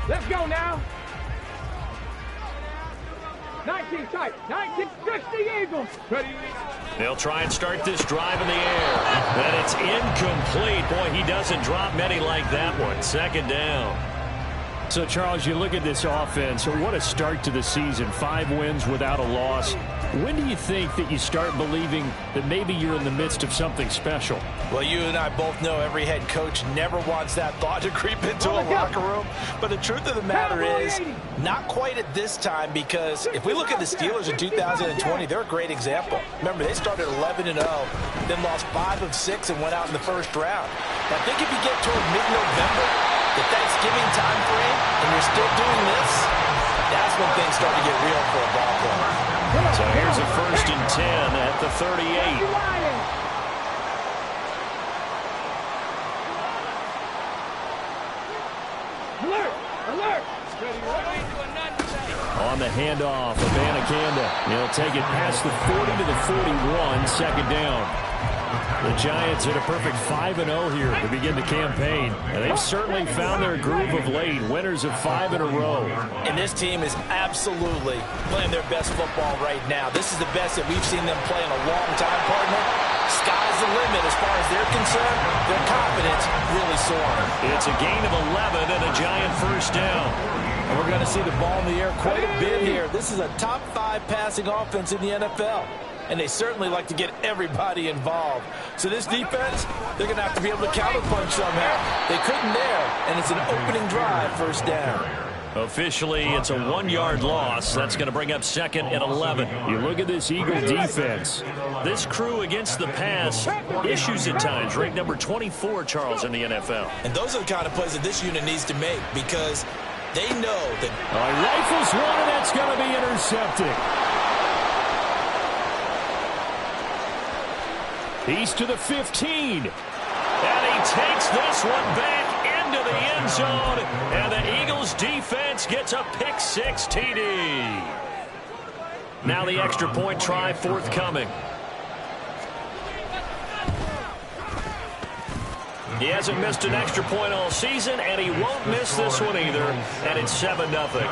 Let's go now. 19 tight. 19. Stretch the Eagles. Ready. They'll try and start this drive in the air. And it's incomplete. Boy, he doesn't drop many like that one. Second down. So, Charles, you look at this offense. What a start to the season. 5 wins without a loss. When do you think that you start believing that maybe you're in the midst of something special? Well, you and I both know every head coach never wants that thought to creep into a locker room. But the truth of the matter is, not quite at this time, because if we look at the Steelers in 2020, they're a great example. Remember, they started 11-0, then lost 5 of 6 and went out in the first round. I think if you get toward mid-November, the Thanksgiving time frame, and you're still doing this, that's when things start to get real for a ball player. So here's a 1st and 10 at the 38. Alert! Alert! On the handoff, Abanikanda. He'll take it past the 40 to the 41, second down. The Giants hit a perfect 5-0 here to begin the campaign. And they've certainly found their groove of late, winners of 5 in a row. And this team is absolutely playing their best football right now. This is the best that we've seen them play in a long time, partner. Sky's the limit as far as they're concerned. Their confidence really soaring. It's a gain of 11 and a Giant first down. And we're going to see the ball in the air quite a bit here. This is a top 5 passing offense in the NFL. And they certainly like to get everybody involved. So this defense, they're going to have to be able to counterpunch somehow. They couldn't there, and it's an opening drive, first down. Officially, it's a 1-yard loss. That's going to bring up 2nd and 11. You look at this Eagle defense. This crew against the pass, issues at times. Ranked number 24, Charles, in the NFL. And those are the kind of plays that this unit needs to make, because they know that... Rifles one, and that's going to be intercepted. He's to the 15. And he takes this one back into the end zone. And the Eagles defense gets a pick-6 TD. Now the extra point try forthcoming. He hasn't missed an extra point all season, and he won't miss this one either. And it's 7-0.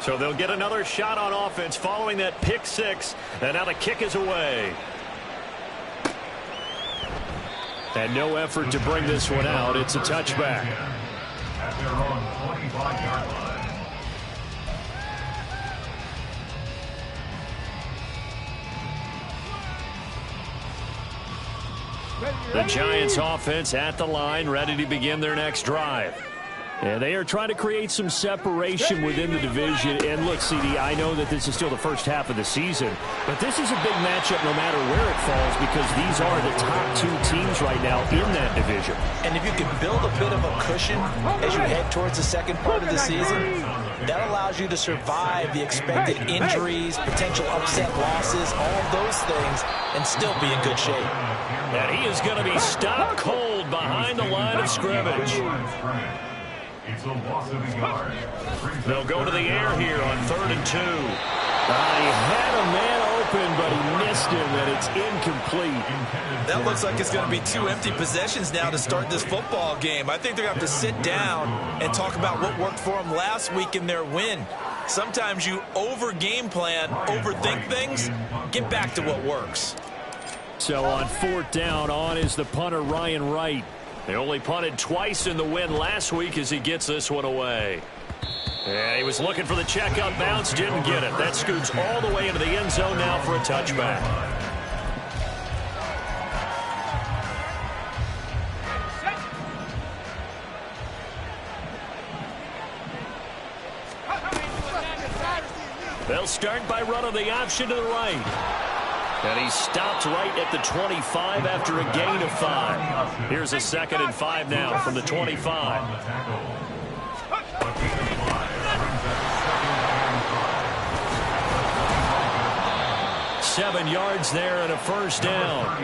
So they'll get another shot on offense following that pick-6, and now the kick is away. And no effort to bring this one out. It's a touchback. At their own 25-yard line. The Giants offense at the line, ready to begin their next drive. And they are trying to create some separation within the division. And look, CD, I know that this is still the first half of the season, but this is a big matchup no matter where it falls, because these are the top 2 teams right now in that division. And if you can build a bit of a cushion as you head towards the second part of the season, that allows you to survive the expected injuries, potential upset losses, all of those things, and still be in good shape. And he is going to be stopped cold behind the line of scrimmage. It's a loss of a yard. They'll go to the air here on 3rd and 2. He had a man open, but he missed him, and it's incomplete. That looks like it's going to be 2 empty possessions now to start this football game. I think they're going to have to sit down and talk about what worked for them last week in their win. Sometimes you over-game plan, overthink things, get back to what works. So on 4th down, on is the punter, Ryan Wright. They only punted twice in the win last week as he gets this one away. Yeah, he was looking for the check-up bounce, didn't get it. That scoots all the way into the end zone now for a touchback. They'll start by running the option to the right. And he stopped right at the 25 after a gain of 5. Here's a 2nd and 5 now from the 25. 7 yards there and a first down.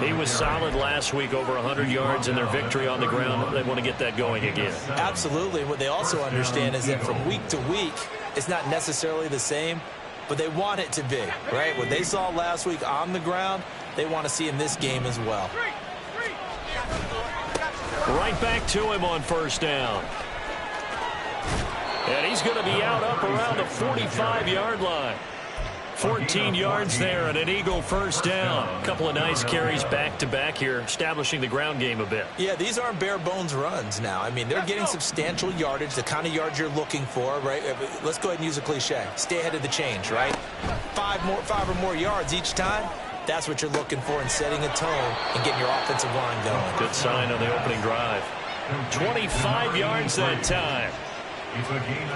He was solid last week, over 100 yards in their victory on the ground. They want to get that going again. Absolutely. What they also understand is that from week to week, it's not necessarily the same, but they want it to be, right? What they saw last week on the ground, they want to see in this game as well. Right back to him on first down. And he's going to be out up around the 45-yard line. 14 yards there and an Eagle first down. A couple of nice carries back-to-back here, establishing the ground game a bit. Yeah, these aren't bare-bones runs now. I mean, they're getting substantial yardage, the kind of yards you're looking for, right? Let's go ahead and use a cliche. Stay ahead of the change, right? Five or more yards each time. That's what you're looking for in setting a tone and getting your offensive line going. Good sign on the opening drive. 25 yards that time.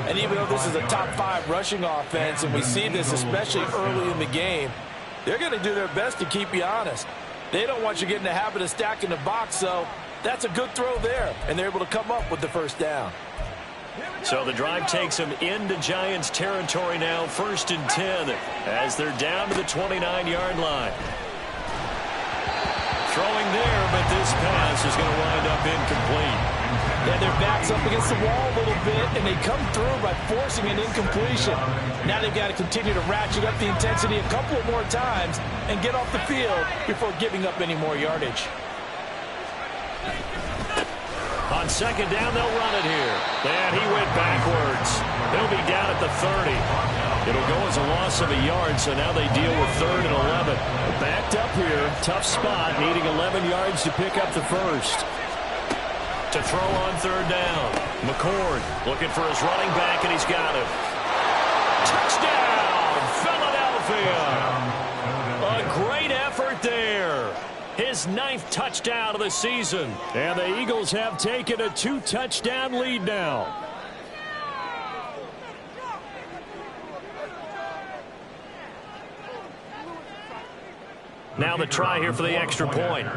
And even though this is a top 5 rushing offense, and we see this especially early in the game, they're going to do their best to keep you honest. They don't want you getting the habit of stacking the box, so that's a good throw there, and they're able to come up with the first down. So the drive takes them into Giants territory now, 1st and 10, as they're down to the 29-yard line. Throwing there, but this pass is going to wind up incomplete. Yeah, their back's up against the wall a little bit, and they come through by forcing an incompletion. Now they've got to continue to ratchet up the intensity a couple of more times and get off the field before giving up any more yardage. On second down, they'll run it here. And he went backwards. He'll be down at the 30. It'll go as a loss of a yard, so now they deal with 3rd and 11. Backed up here, tough spot, needing 11 yards to pick up the first. To throw on 3rd down. McCord looking for his running back, and he's got him. Touchdown, Philadelphia. A great effort there. His 9th touchdown of the season. And the Eagles have taken a 2-touchdown lead now. Now the try here for the extra point.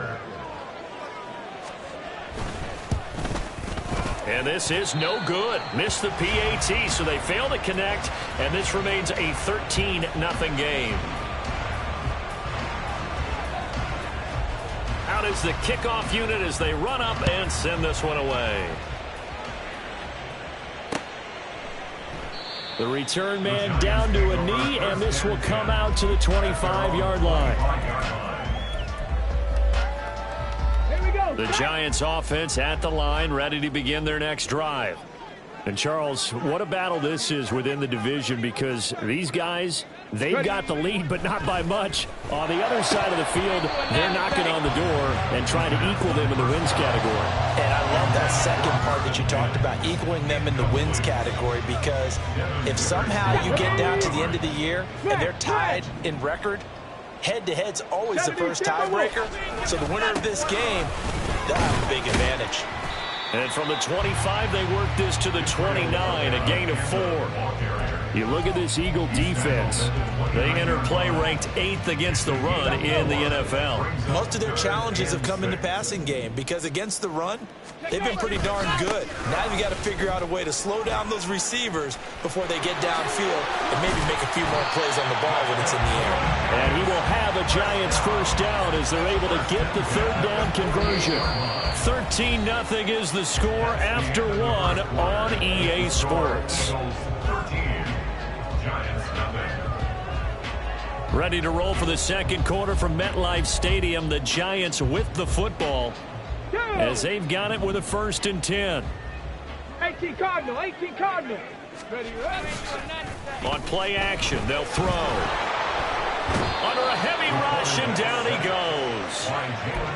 And this is no good. Missed the PAT, so they fail to connect, and this remains a 13-0 game. Out is the kickoff unit as they run up and send this one away. The return man down to a knee, and this will come out to the 25-yard line. The Giants offense at the line, ready to begin their next drive. And Charles, what a battle this is within the division, because these guys, they've got the lead, but not by much. On the other side of the field, they're knocking on the door and trying to equal them in the wins category. And I love that second part that you talked about, equaling them in the wins category, because if somehow you get down to the end of the year and they're tied in record, head-to-head's always the first tiebreaker. So the winner of this game, they'll have a big advantage. And from the 25, they work this to the 29, a gain of 4. You look at this Eagle defense. They enter play ranked 8th against the run in the NFL. Most of their challenges have come in the passing game because against the run, they've been pretty darn good. Now you've got to figure out a way to slow down those receivers before they get downfield and maybe make a few more plays on the ball when it's in the air. And he will have a Giants first down as they're able to get the 3rd down conversion. 13-0 is the score after 1 on EA Sports. Ready to roll for the second quarter from MetLife Stadium. The Giants with the football as they've got it with a 1st and 10. 18 Cardinal, 18 Cardinal. Ready. On play action, they'll throw. Under a heavy rush, and down he goes.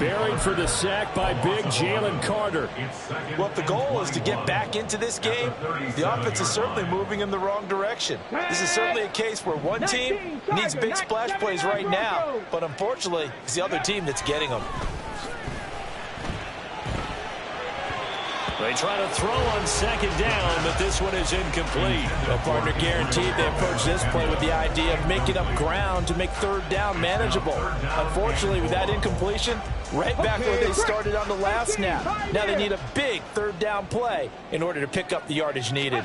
Buried for the sack by big Jalen Carter. Well, if the goal is to get back into this game, the offense is certainly moving in the wrong direction. This is certainly a case where one team needs big splash plays right now, but unfortunately, it's the other team that's getting them. They try to throw on second down, but this one is incomplete. Well, partner guaranteed they approach this play with the idea of making up ground to make 3rd down manageable. Unfortunately, with that incompletion, right back where they started on the last snap. Now they need a big 3rd down play in order to pick up the yardage needed.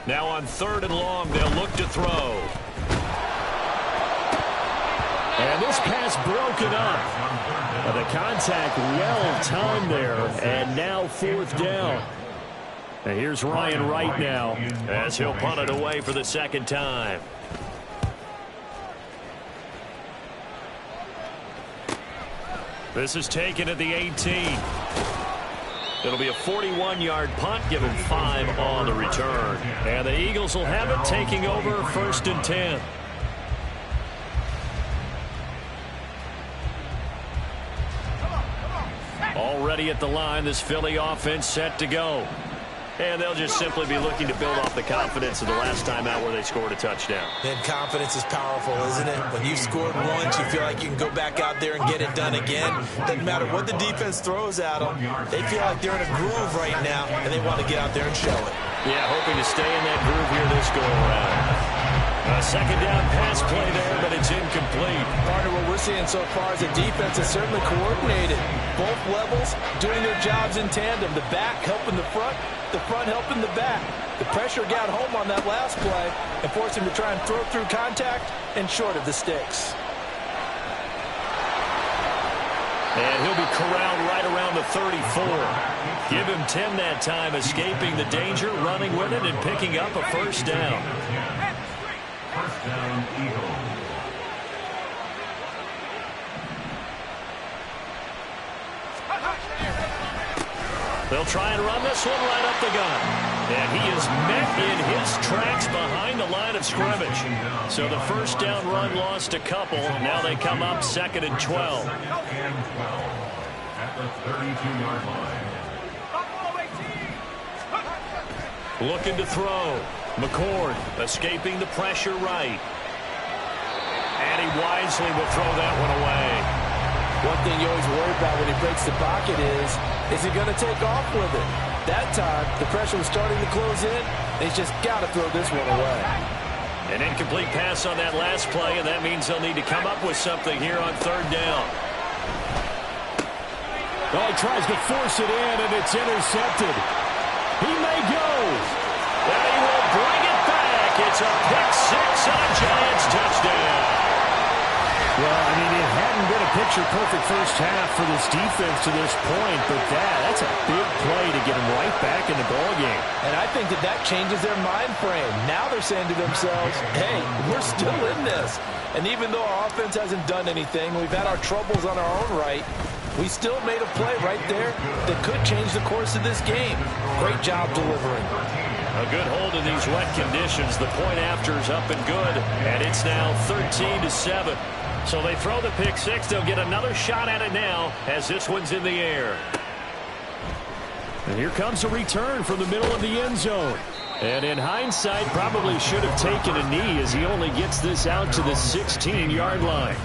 Now on 3rd and long, they'll look to throw. And this pass broken up. The contact well timed there, and now 4th down. And here's Ryan Wright now as he'll punt it away for the 2nd time. This is taken at the 18. It'll be a 41-yard punt, given 5 on the return. And the Eagles will have it, taking over 1st and 10. Already at the line, this Philly offense set to go. And they'll just simply be looking to build off the confidence of the last time out where they scored a touchdown. And confidence is powerful, isn't it? When you've scored once, you feel like you can go back out there and get it done again. Doesn't matter what the defense throws at them. They feel like they're in a groove right now, and they want to get out there and show it. Yeah, hoping to stay in that groove here this go-around. A 2nd down pass play there, but it's incomplete. Partner, what we're seeing so far is the defense is certainly coordinated. Both levels doing their jobs in tandem. The back helping the front helping the back. The pressure got home on that last play and forced him to try and throw through contact and short of the sticks. And he'll be corralled right around the 34. Give him 10 that time, escaping the danger, running with it, and picking up a 1st down. 1st down, Eagles. They'll try and run this one right up the gun. And he is met in his tracks behind the line of scrimmage. So the 1st down run lost a couple. Now they come up 2nd and 12. 2nd and 12 at the 32-yard line. Looking to throw. McCord escaping the pressure right. And he wisely will throw that one away. One thing you always worry about when he breaks the pocket is he going to take off with it? That time, the pressure was starting to close in, and he's just got to throw this one away. An incomplete pass on that last play, and that means they'll need to come up with something here on 3rd down. Oh, he tries to force it in, and it's intercepted. He may go. And he will bring it back. It's a pick-6 and a Giants touchdown. Well, I mean, it hadn't been a picture-perfect 1st half for this defense to this point, but that's a big play to get them right back in the ballgame. And I think that changes their mind frame. Now they're saying to themselves, hey, we're still in this. And even though our offense hasn't done anything, we've had our troubles on our own right, we still made a play right there that could change the course of this game. Great job delivering. A good hold in these wet conditions. The point after is up and good, and it's now 13-7. So they throw the pick-6. They'll get another shot at it now as this one's in the air. And here comes a return from the middle of the end zone. And in hindsight, probably should have taken a knee as he only gets this out to the 16-yard line.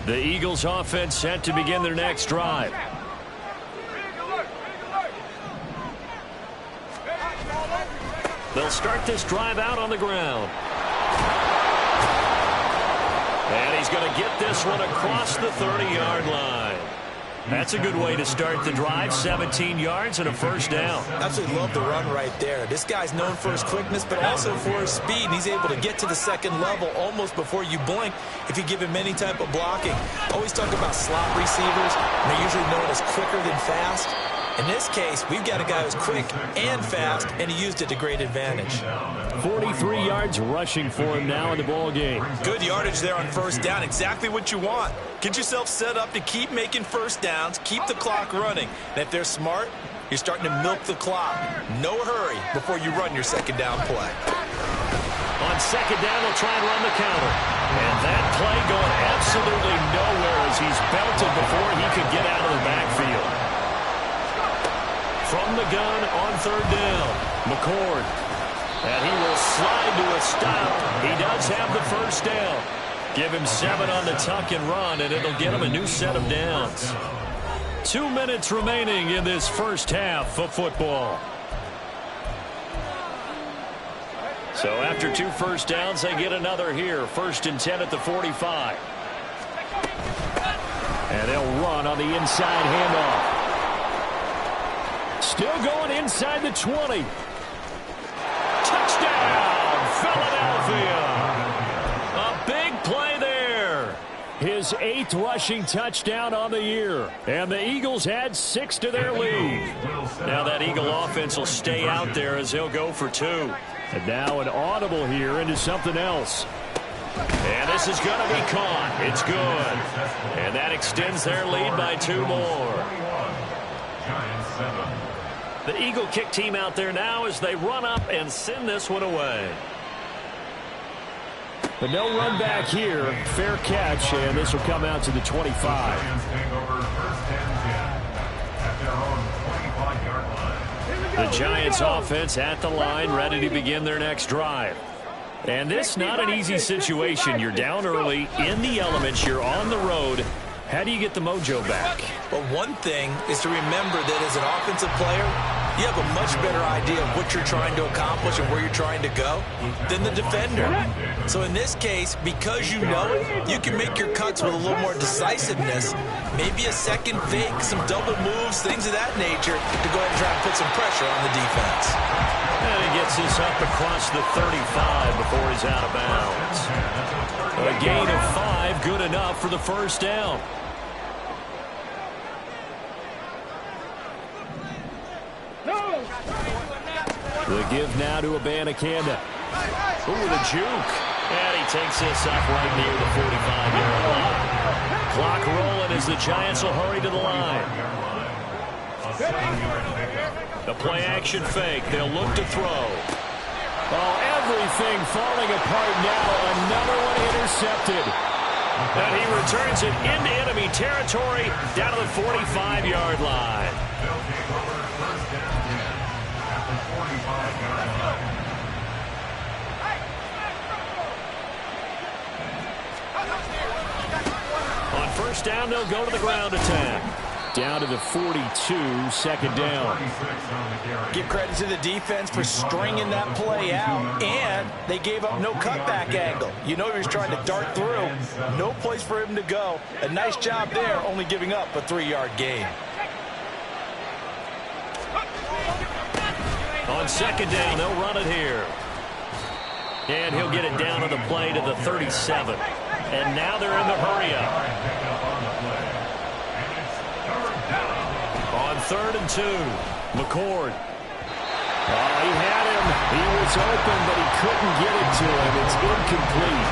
The Eagles offense set to begin their next drive. They'll start this drive out on the ground. And he's going to get this one across the 30-yard line. That's a good way to start the drive. 17 yards and a first down. Absolutely love the run right there. This guy's known for his quickness, but also for his speed. And he's able to get to the second level almost before you blink if you give him any type of blocking. Always talk about slot receivers. And they're usually known as quicker than fast. In this case, we've got a guy who's quick and fast, and he used it to great advantage. 43 yards rushing for him now in the ball game. Good yardage there on first down. Exactly what you want. Get yourself set up to keep making first downs, keep the clock running. And if they're smart, you're starting to milk the clock. No hurry before you run your second down play. On second down, they'll try and run the counter. And that play going absolutely nowhere as he's belted before he could get out of the backfield. From the gun on third down, McCord. And he will slide to a stop. He does have the first down. Give him 7 on the tuck and run, and it'll get him a new set of downs. 2 minutes remaining in this first half of football. So after 2 first downs, they get another here. 1st and 10 at the 45. And they'll run on the inside handoff. Still going inside the 20. Touchdown, Philadelphia. A big play there. His 8th rushing touchdown on the year. And the Eagles add 6 to their lead. Now that Eagle offense will stay out there as they'll go for 2. And now an audible here into something else. And this is going to be caught. It's good. And that extends their lead by 2 more. The Eagle kick team out there now as they run up and send this one away. But no run back here. Fair catch, and this will come out to the 25. The Giants offense at the line, ready to begin their next drive. And this not an easy situation. You're down early, in the elements, you're on the road. How do you get the mojo back? Well, one thing is to remember that as an offensive player, you have a much better idea of what you're trying to accomplish and where you're trying to go than the defender. So in this case, because you know it, you can make your cuts with a little more decisiveness, maybe a second fake, some double moves, things of that nature, to go ahead and try and put some pressure on the defense. And he gets this up across the 35 before he's out of bounds. A gain of 5, good enough for the first down. The give now to Abanikanda. Ooh, the juke. And he takes this up right near the 45-yard line. Clock rolling as the Giants will hurry to the line. The play action fake. They'll look to throw. Oh, everything falling apart now. Another one intercepted. And he returns it into enemy territory down to the 45-yard line. On first down, they'll go to the ground attack. Down to the 42, second down. Give credit to the defense for stringing that play out, and they gave up no cutback angle. You know he was trying to dart through. No place for him to go. A nice job there, only giving up a 3-yard gain. On second down, they'll run it here. And he'll get it down on the play to the 37. And now they're in the hurry-up. On 3rd and 2, McCord. Oh, he had him. He was open, but he couldn't get it to him. It's incomplete.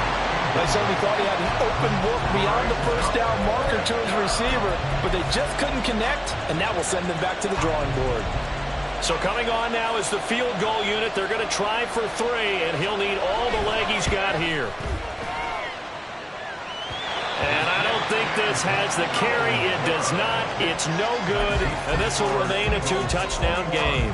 They certainly thought he had an open look beyond the first down marker to his receiver, but they just couldn't connect, and that will send them back to the drawing board. So coming on now is the field goal unit. They're going to try for 3, and he'll need all the leg he's got here. And I don't think this has the carry. It does not. It's no good. And this will remain a 2-touchdown game.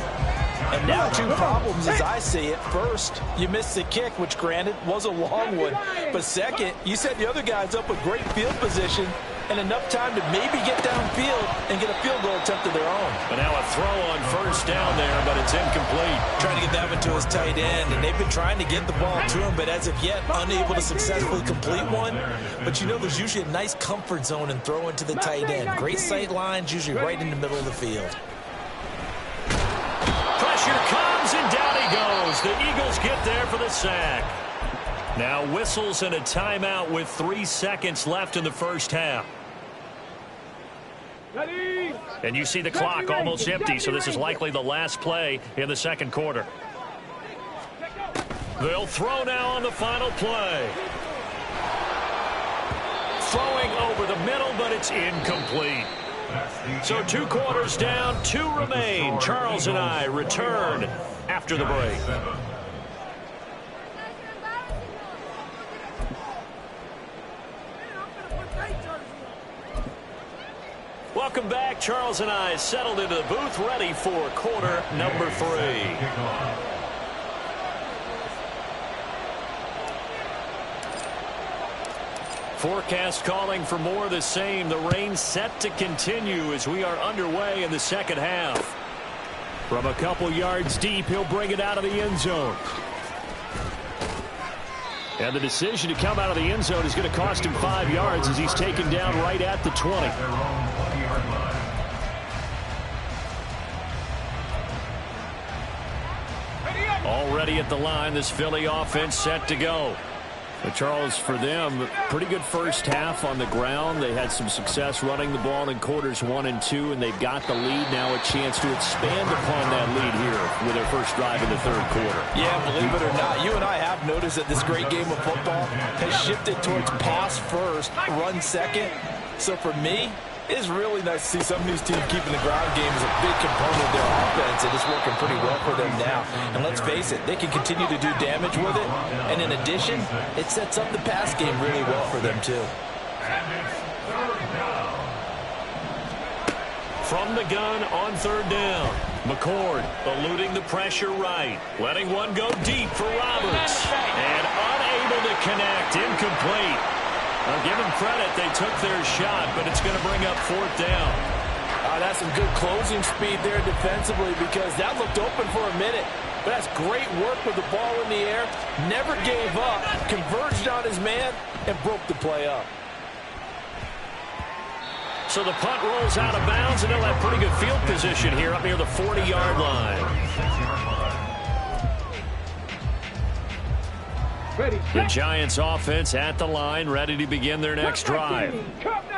And now two problems as I see it. First, you missed the kick, which granted was a long one. But second, you set the other guys up with great field position and enough time to maybe get downfield and get a field goal attempt of their own. But now a throw on first down there, but it's incomplete. Trying to get that one to his tight end, and they've been trying to get the ball to him, but as of yet, unable to successfully complete one. But you know there's usually a nice comfort zone in throwing to the tight end. Great sight lines, usually right in the middle of the field. Pressure comes, and down he goes. The Eagles get there for the sack. Now whistles and a timeout with 3 seconds left in the first half. And you see the clock almost empty, so this is likely the last play in the second quarter. They'll throw now on the final play. Throwing over the middle, but it's incomplete. So 2 quarters down, 2 remain. Charles and I return after the break. Welcome back. Charles and I settled into the booth, ready for quarter number 3. Forecast calling for more of the same. The rain set to continue as we are underway in the second half. From a couple yards deep, he'll bring it out of the end zone. And the decision to come out of the end zone is going to cost him 5 yards as he's taken down right at the 20. Already at the line, this Philly offense set to go. But Charles, for them, pretty good first half on the ground. They had some success running the ball in quarters 1 and 2, and they've got the lead now, a chance to expand upon that lead here with their first drive in the third quarter. Yeah, believe it or not, you and I have noticed that this great game of football has shifted towards pass first, run second. So for me, it's really nice to see some of these teams keeping the ground game as a big component of their offense, and it's working pretty well for them now. And let's face it, they can continue to do damage with it. And in addition, it sets up the pass game really well for them too. From the gun on third down, McCord eluding the pressure right, letting one go deep for Roberts, and unable to connect, incomplete. I'll give them credit. They took their shot, but it's going to bring up fourth down. That's some good closing speed there defensively because that looked open for a minute. But that's great work with the ball in the air. Never gave up, converged on his man, and broke the play up. So the punt rolls out of bounds, and they'll have pretty good field position here up near the 40-yard line. The Giants offense at the line, ready to begin their next drive.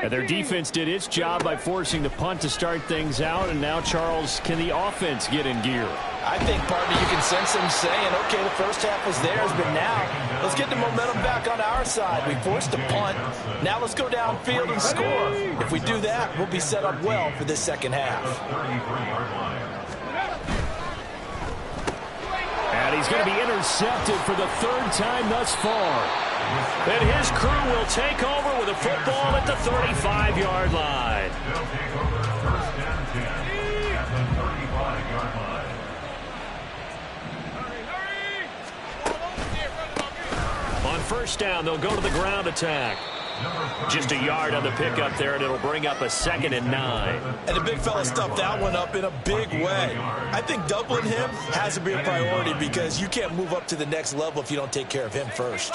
And their defense did its job by forcing the punt to start things out. And now, Charles, can the offense get in gear? I think, partner, you can sense them saying, okay, the first half was theirs, but now let's get the momentum back on our side. We forced a punt. Now let's go downfield and score. If we do that, we'll be set up well for this second half. And he's going to be intercepted for the third time thus far. And his crew will take over with a football at the 35-yard line. On first down, they'll go to the ground attack. Just a yard on the pickup there, and it'll bring up a 2nd and 9. And the big fella stuffed that one up in a big way. I think doubling him has to be a priority because you can't move up to the next level if you don't take care of him first.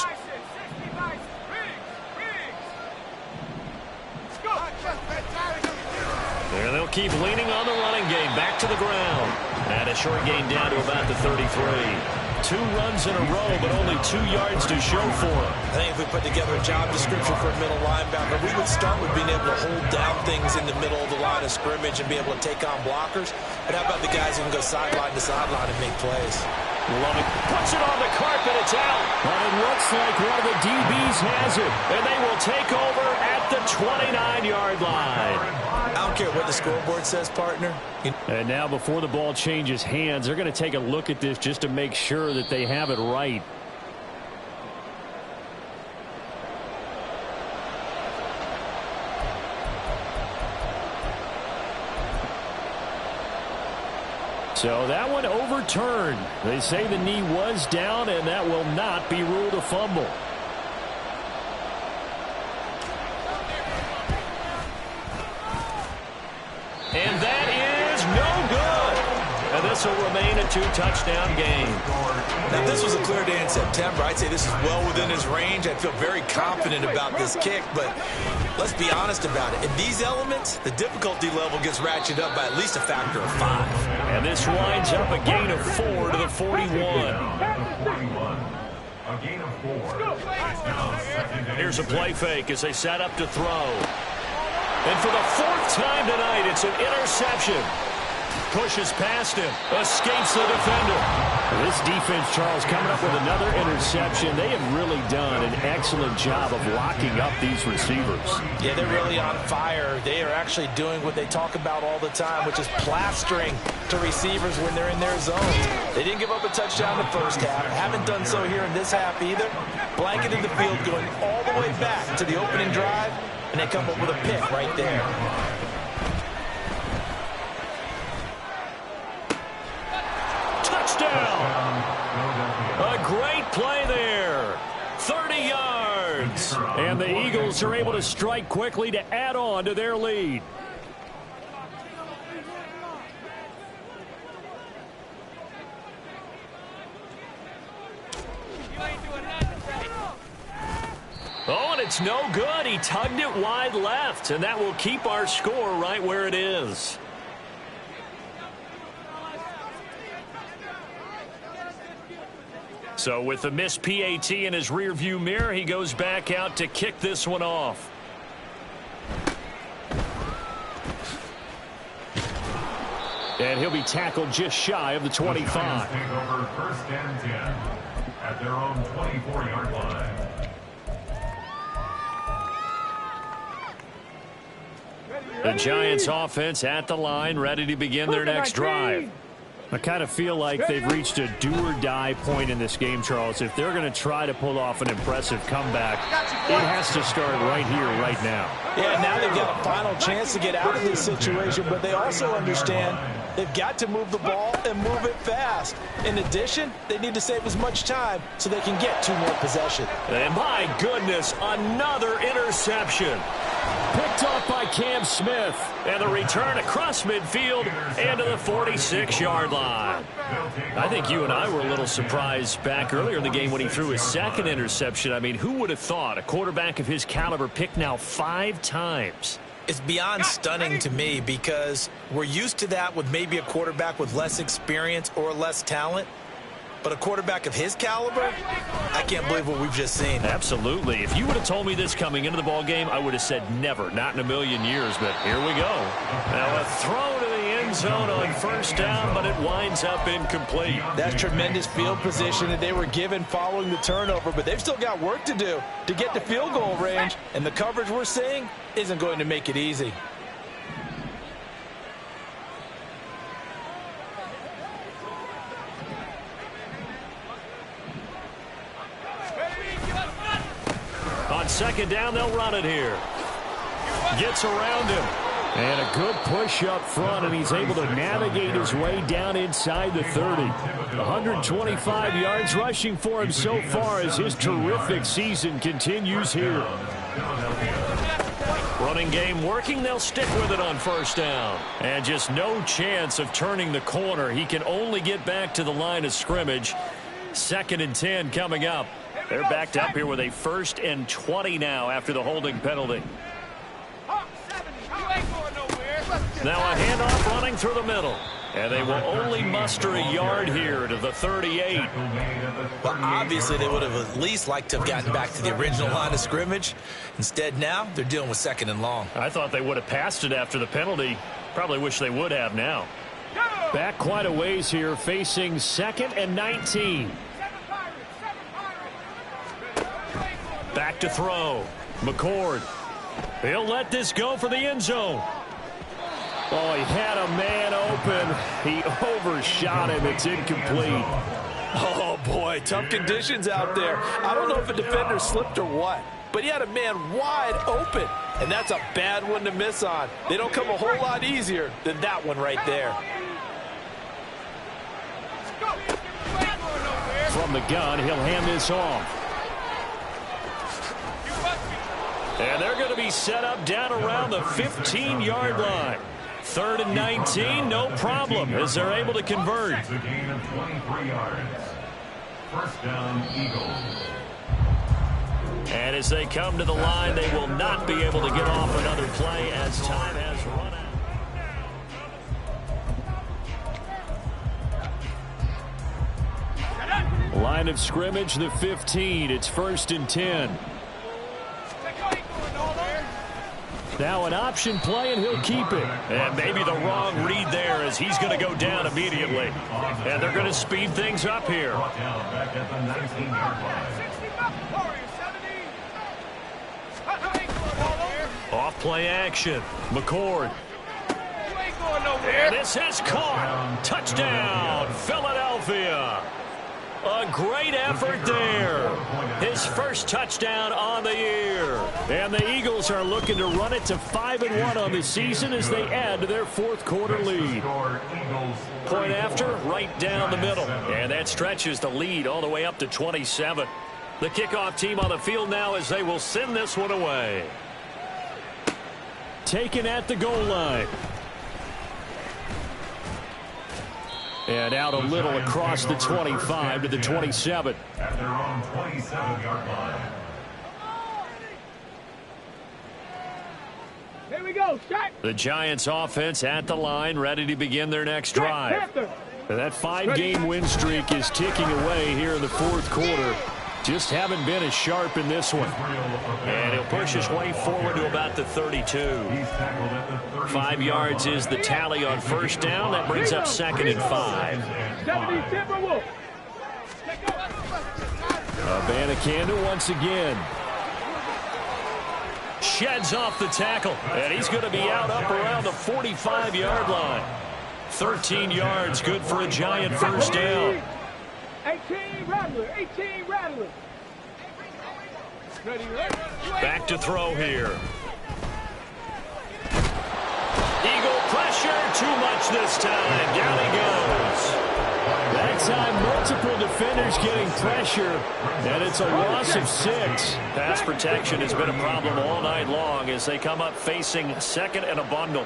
And they'll keep leaning on the running game. Back to the ground. And a short gain down to about the 33. 2 runs in a row, but only 2 yards to show for it. I think if we put together a job description for a middle linebacker, we would start with being able to hold down things in the middle of the line of scrimmage and be able to take on blockers. But how about the guys who can go sideline to sideline and make plays? Love it. Puts it on the carpet. It's out. But it looks like one of the DBs has it. And they will take over at the 29-yard line. I don't care what the scoreboard says, partner. And now before the ball changes hands, they're going to take a look at this just to make sure that they have it right. So that one overturned. They say the knee was down, and that will not be ruled a fumble. And that is no good. And this will remain a 2-touchdown game. Now, if this was a clear day in September, I'd say this is well within his range. I'd feel very confident about this kick, but let's be honest about it. In these elements, the difficulty level gets ratcheted up by at least a factor of 5. And this winds up a gain of 4 to the 41. A gain of 4. Now second and Here's a play fake as they set up to throw. And for the 4th time tonight, it's an interception. Pushes past him, escapes the defender. This defense, Charles, coming up with another interception. They have really done an excellent job of locking up these receivers. Yeah, they're really on fire. They are actually doing what they talk about all the time, which is plastering to receivers when they're in their zones. They didn't give up a touchdown in the first half. Haven't done so here in this half either. Blanketed the field going all the way back to the opening drive, and they come up with a pick right there. A great play there. 30 yards. And the Eagles are able to strike quickly to add on to their lead. Oh, and it's no good. He tugged it wide left, and that will keep our score right where it is. So with the missed PAT in his rearview mirror, he goes back out to kick this one off. And he'll be tackled just shy of the 25. take over 1st and 10 at their own 24-yard line. The Giants offense at the line, ready to begin their next drive. I kind of feel like they've reached a do-or-die point in this game, Charles. If they're going to try to pull off an impressive comeback, it has to start right here, right now. Yeah, now they've got a final chance to get out of this situation, but they also understand they've got to move the ball and move it fast. In addition, they need to save as much time so they can get 2 more possessions. And my goodness, another interception. Picked off by Cam Smith. And the return across midfield and to the 46-yard line. I think you and I were a little surprised back earlier in the game when he threw his 2nd interception. I mean, who would have thought a quarterback of his caliber picked now 5 times? It's beyond stunning to me because we're used to that with maybe a quarterback with less experience or less talent. But a quarterback of his caliber, I can't believe what we've just seen. Absolutely. If you would have told me this coming into the ball game, I would have said never, not in a million years. But here we go. Now a throw to the end zone on 1st down, but it winds up incomplete. That's tremendous field position that they were given following the turnover, but they've still got work to do to get to field goal range, and the coverage we're seeing isn't going to make it easy. On 2nd down, they'll run it here. Gets around him. And a good push up front, and he's able to navigate his way down inside the 30. 125 yards rushing for him so far as his terrific season continues here. Running game working. They'll stick with it on 1st down. And just no chance of turning the corner. He can only get back to the line of scrimmage. 2nd and 10 coming up. They're backed up here with a 1st and 20 now after the holding penalty. Now a handoff running through the middle. And they will only muster a yard here to the 38. Well, obviously they would have at least liked to have gotten back to the original line of scrimmage. Instead now they're dealing with 2nd and long. I thought they would have passed it after the penalty. Probably wish they would have now. Back quite a ways here, facing 2nd and 19. Back to throw. McCord. He'll let this go for the end zone. Oh, he had a man open. He overshot him. It's incomplete. Oh, boy, tough conditions out there. I don't know if a defender slipped or what, but he had a man wide open, and that's a bad one to miss on. They don't come a whole lot easier than that one right there. from the gun. He'll hand this off. And they're going to be set up down around the 15-yard line. 3rd and 19, no problem, as they're able to convert. It's a gain of 23 yards. First down, Eagles. And as they come to the line, they will not be able to get off another play as time has run out. Line of scrimmage, the 15. It's 1st and 10. Now an option play, and he'll keep it. And maybe the wrong read there, as he's going to go down immediately. And they're going to speed things up here. Back at the 19-yard line. Off play action. McCord. And this is caught. Touchdown, Philadelphia. A great effort there. His first touchdown on the year. And the Eagles are looking to run it to 5-1 on the season as they add to their 4th quarter lead. Point after, right down the middle. And that stretches the lead all the way up to 27. The kickoff team on the field now as they will send this one away. Taken at the goal line. And out a little across the 25 to the 27. At their own 27-yard line. Here we go, shot. The Giants offense at the line, ready to begin their next drive. And that 5-game win streak is ticking away here in the 4th quarter. Just haven't been as sharp in this one. And he'll push his way forward to about the 32. 5 yards is the tally on first down. That brings up 2nd and 5. Abanikanda once again. Sheds off the tackle. And he's going to be out up around the 45-yard line. 13 yards, good for a Giant first down. 18 Rattler, 18 Rattler. Back to throw here. Eagle pressure, too much this time. Down he goes. That time, multiple defenders getting pressure, and it's a loss of 6. Pass protection has been a problem all night long as they come up facing 2nd and a bundle.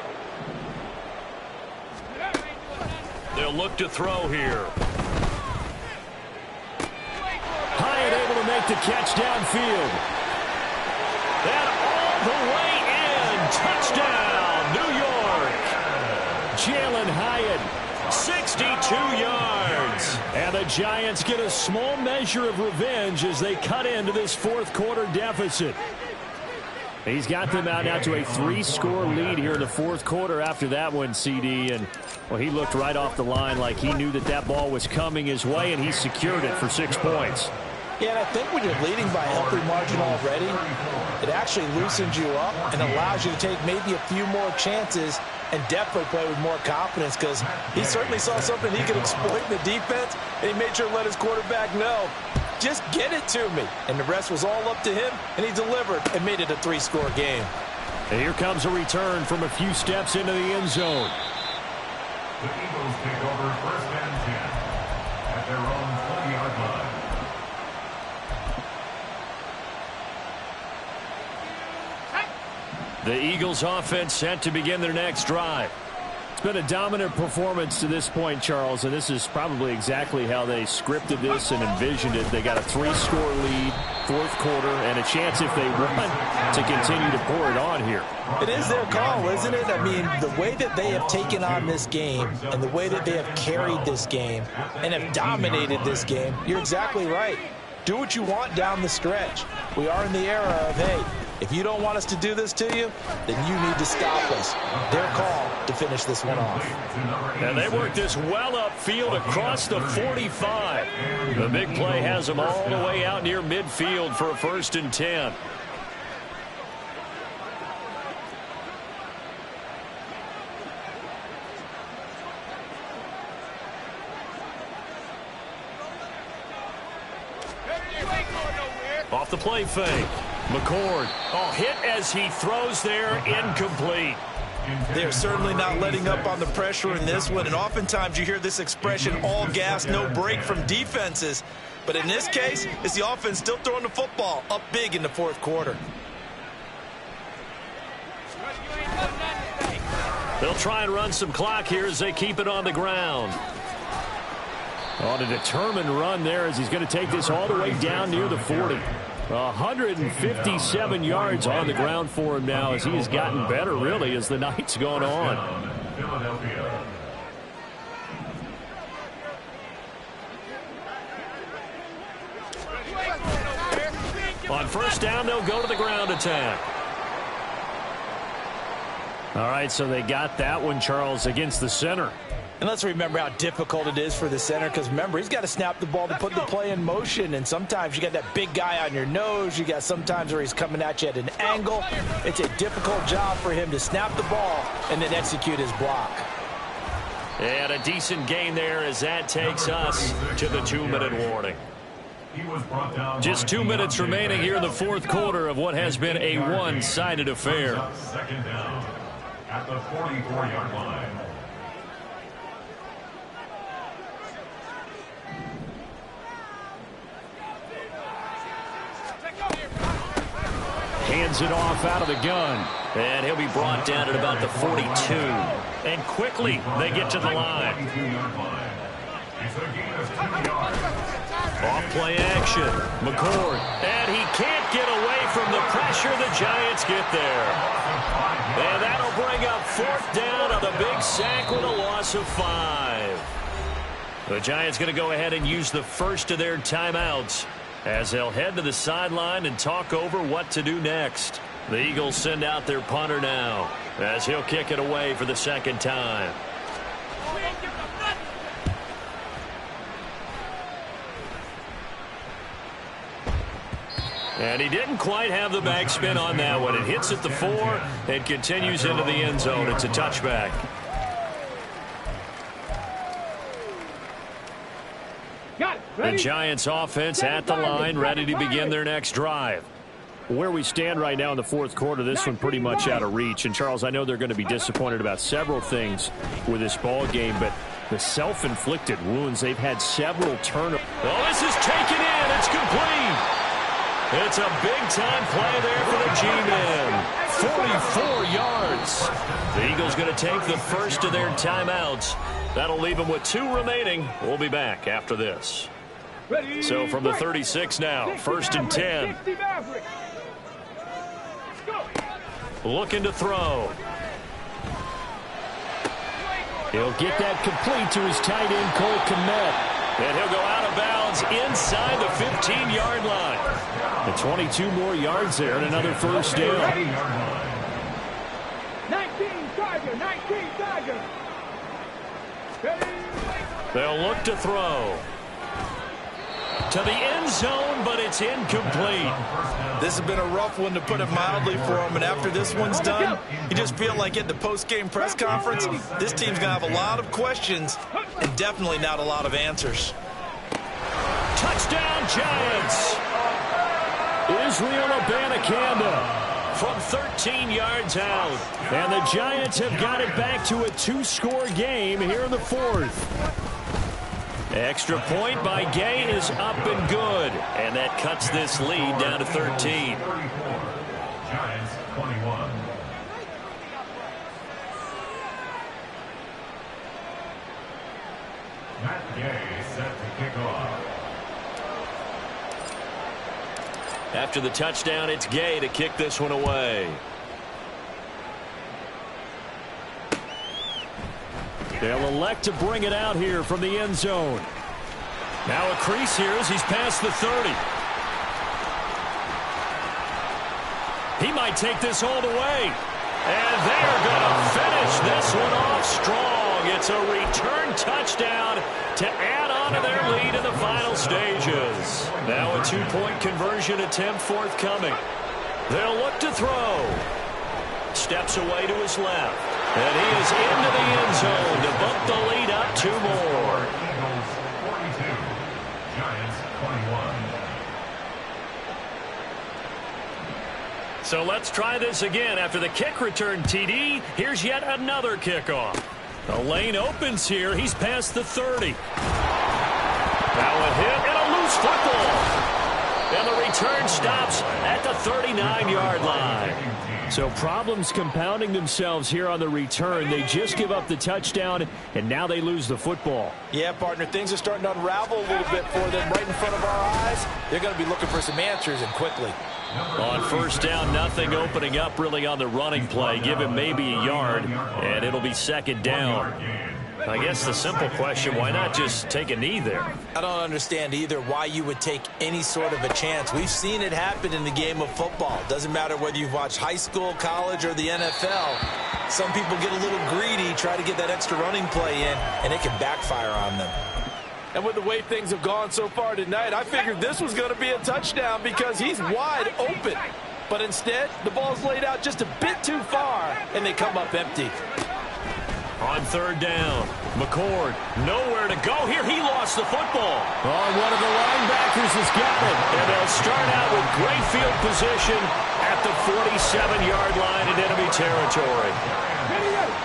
They'll look to throw here. Hyatt able to make the catch downfield. And all the way in. Touchdown, New York. Jalen Hyatt. 62 yards. And the Giants get a small measure of revenge as they cut into this 4th quarter deficit. He's got them out now to a 3-score lead here in the 4th quarter after that one, CD. And, well, he looked right off the line like he knew that that ball was coming his way, and he secured it for 6 points. Yeah, and I think when you're leading by a healthy margin already, it actually loosens you up and allows you to take maybe a few more chances and definitely play with more confidence, because he certainly saw something he could exploit in the defense, and he made sure to let his quarterback know, just get it to me. And the rest was all up to him, and he delivered and made it a 3-score game. And here comes a return from a few steps into the end zone. The Eagles take over 1st and 10 at their own 20-yard line. The Eagles offense set to begin their next drive. It's been a dominant performance to this point, Charles, and this is probably exactly how they scripted this and envisioned it. They got a 3-score lead, 4th quarter, and a chance if they want to continue to pour it on here. It is their call, isn't it? I mean, the way that they have taken on this game and the way that they have carried this game and have dominated this game, you're exactly right. Do what you want down the stretch. We are in the era of, hey, if you don't want us to do this to you, then you need to stop us. Their call to finish this one off. And they work this well upfield across the 45. The big play has them all the way out near midfield for a 1st and 10. Off the play fake. McCord. Oh, hit as he throws there, incomplete. They're certainly not letting up on the pressure in this one, and oftentimes you hear this expression, all gas, no break from defenses. But in this case, it's the offense still throwing the football up big in the fourth quarter. They'll try and run some clock here as they keep it on the ground. On a determined run there as he's going to take this all the way down near the 40. 157 yards on the ground for him now as he has gotten better, really, as the night's gone on. Philadelphia. On first down, they'll go to the ground attack. All right, so they got that one, Charles, against the center. And let's remember how difficult it is for the center, because remember, he's got to snap the ball to put the play in motion, and sometimes you got that big guy on your nose. You got sometimes where he's coming at you at an angle. It's a difficult job for him to snap the ball and then execute his block. And a decent gain there as that takes us to the 2-minute warning. Just 2 minutes remaining here in the fourth quarter of what has been a one-sided affair. Second down at the 44-yard line. Hands it off out of the gun. And he'll be brought down at about the 42. And quickly they get to the line. It's a gain of 2 yards. Off play action. McCord. And he can't get away from the pressure. The Giants get there. And that'll bring up fourth down on the big sack with a loss of 5. The Giants going to go ahead and use the first of their timeouts as they'll head to the sideline and talk over what to do next. The Eagles send out their punter now as he'll kick it away for the second time. And he didn't quite have the backspin on that one. It hits at the 4 and continues into the end zone. It's a touchback. The Giants offense at the line, ready to begin their next drive. Where we stand right now in the fourth quarter, this one pretty much out of reach. And, Charles, I know they're going to be disappointed about several things with this ball game, but the self-inflicted wounds, they've had several turnovers. Oh, this is taken in. It's complete. It's a big-time play there for the G-men. 44 yards. The Eagles going to take the first of their timeouts. That'll leave them with 2 remaining. We'll be back after this. So from the 36 now, first and 10. Looking to throw. He'll get that complete to his tight end, Cole Kmet. And he'll go out of bounds inside the 15-yard line. The 22 more yards there and another first down. 19 Tiger. They'll look to throw. To the end zone, but it's incomplete. This has been a rough one, to put it mildly, for him. And after this one's done, you just feel like at the post-game press conference, this team's going to have a lot of questions and definitely not a lot of answers. Touchdown, Giants. Israel Abanikanda from 13 yards out. And the Giants have got it back to a 2-score game here in the fourth. Extra point by Gay is up and good. And that cuts this lead down to 13. Giants 21. Matt Gay set to kick off. After the touchdown, it's Gay to kick this one away. They'll elect to bring it out here from the end zone. Now a crease here as he's past the 30. He might take this all the way. And they're going to finish this one off strong. It's a return touchdown to add on to their lead in the final stages. Now a 2-point conversion attempt forthcoming. They'll look to throw. Steps away to his left. And he is into the end zone to bump the lead up 2 more. Eagles 42. Giants 21. So let's try this again. After the kick return TD, here's yet another kickoff. The lane opens here. He's past the 30. Now a hit and a loose football. And the return stops at the 39-yard line. So problems compounding themselves here on the return. They just give up the touchdown, and now they lose the football. Yeah, partner, things are starting to unravel a little bit for them right in front of our eyes. They're going to be looking for some answers, and quickly. On first down, nothing opening up really on the running play. Give him maybe a yard, and it'll be second down. I guess the simple question, why not just take a knee there? I don't understand either why you would take any sort of a chance. We've seen it happen in the game of football. Doesn't matter whether you've watched high school, college, or the NFL. Some people get a little greedy, try to get that extra running play in, and it can backfire on them. And with the way things have gone so far tonight, I figured this was going to be a touchdown because he's wide open. But instead, the ball's laid out just a bit too far, and they come up empty. On third down, McCord, nowhere to go here. He lost the football. Oh, one of the linebackers has got it. And they'll start out with great field position at the 47-yard line in enemy territory.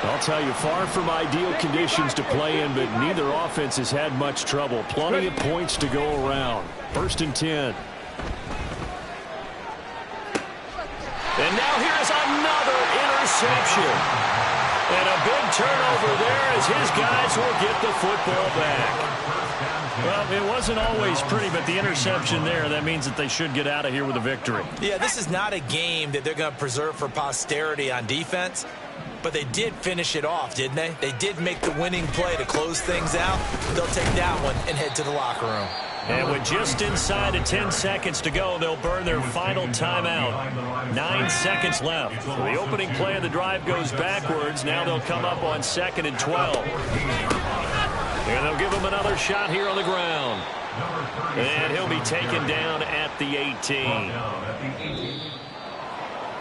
I'll tell you, far from ideal conditions to play in, but neither offense has had much trouble. Plenty of points to go around. First and 10. And now here's another interception. And a big turnover there as his guys will get the football back. Well, it wasn't always pretty, but the interception there, that means that they should get out of here with a victory. Yeah, this is not a game that they're going to preserve for posterity on defense, but they did finish it off, didn't they? They did make the winning play to close things out. They'll take that one and head to the locker room. And with just inside of 10 seconds to go, they'll burn their final timeout. 9 seconds left. So the opening play of the drive goes backwards. Now they'll come up on 2nd and 12. And they'll give him another shot here on the ground. And he'll be taken down at the 18.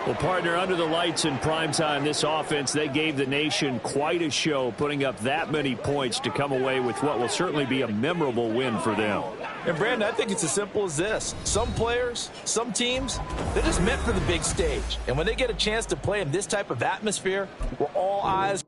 Well, partner, under the lights in primetime, this offense, they gave the nation quite a show, putting up that many points to come away with what will certainly be a memorable win for them. And, Brandon, I think it's as simple as this. Some players, some teams, they're just meant for the big stage. And when they get a chance to play in this type of atmosphere, where all eyes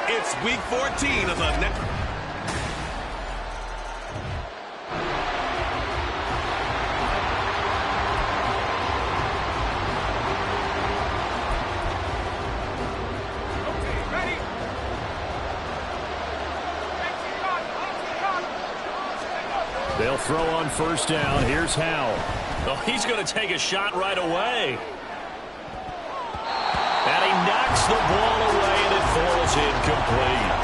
It's week 14 of the next. They'll throw on first down. Here's Howell. Oh, he's going to take a shot right away. And he knocks the ball away, and it falls incomplete.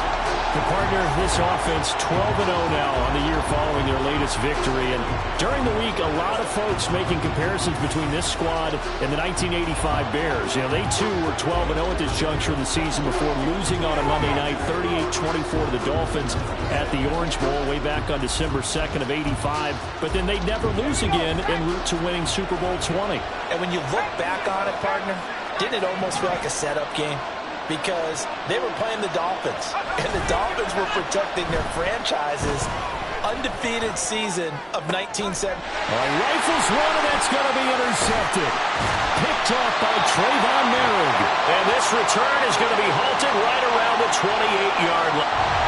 The partner, this offense 12-0 now on the year following their latest victory. And during the week, a lot of folks making comparisons between this squad and the 1985 Bears. You know, they too were 12-0 at this juncture of the season before losing on a Monday night 38-24 to the Dolphins at the Orange Bowl way back on December 2nd of '85. But then they'd never lose again en route to winning Super Bowl 20. And when you look back on it, partner, didn't it almost feel like a setup game? Because they were playing the Dolphins, and the Dolphins were protecting their franchise's undefeated season of 1970. Rifles one, and that's going to be intercepted. Picked off by Trayvon Merrick. And this return is going to be halted right around the 28-yard line.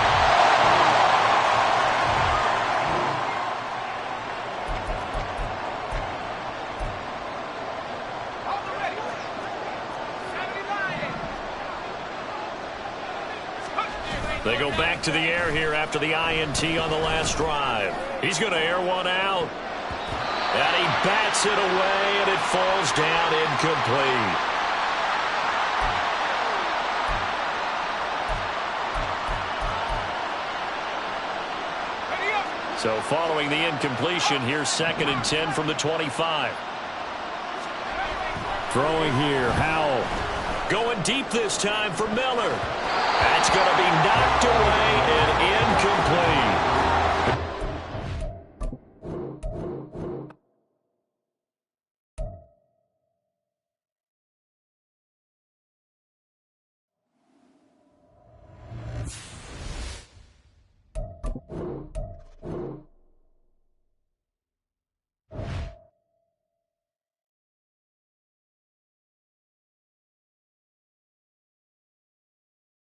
They go back to the air here after the INT on the last drive. He's going to air one out. And he bats it away, and it falls down incomplete. So following the incompletion, here's 2nd and 10 from the 25. Throwing here, Howell. Going deep this time for Miller. That's going to be knocked